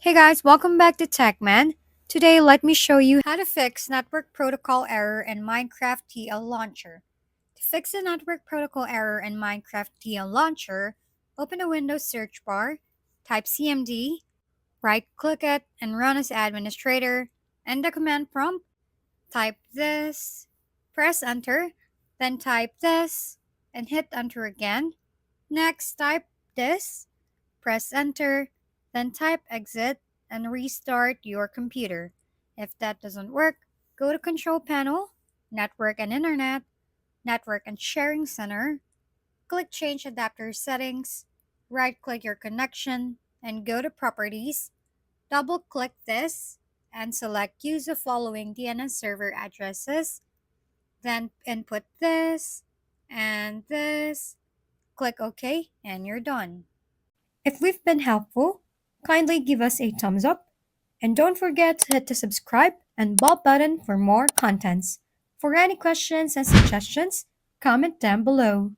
Hey guys, welcome back to TechMan. Today, let me show you how to fix network protocol error in Minecraft TL Launcher. To fix the network protocol error in Minecraft TL Launcher, open the Windows search bar, type CMD, right-click it, and run as administrator. In the command prompt, type this, press enter, then type this, and hit enter again. Next, type this, press enter, then type exit and restart your computer. If that doesn't work, go to Control Panel, Network and Internet, Network and Sharing Center, click Change Adapter Settings, right-click your connection, and go to Properties. Double-click this and select Use the following DNS server addresses, then input this and this, click OK, and you're done. If we've been helpful, kindly give us a thumbs up and don't forget to hit the subscribe and bell button for more contents. For any questions and suggestions, comment down below.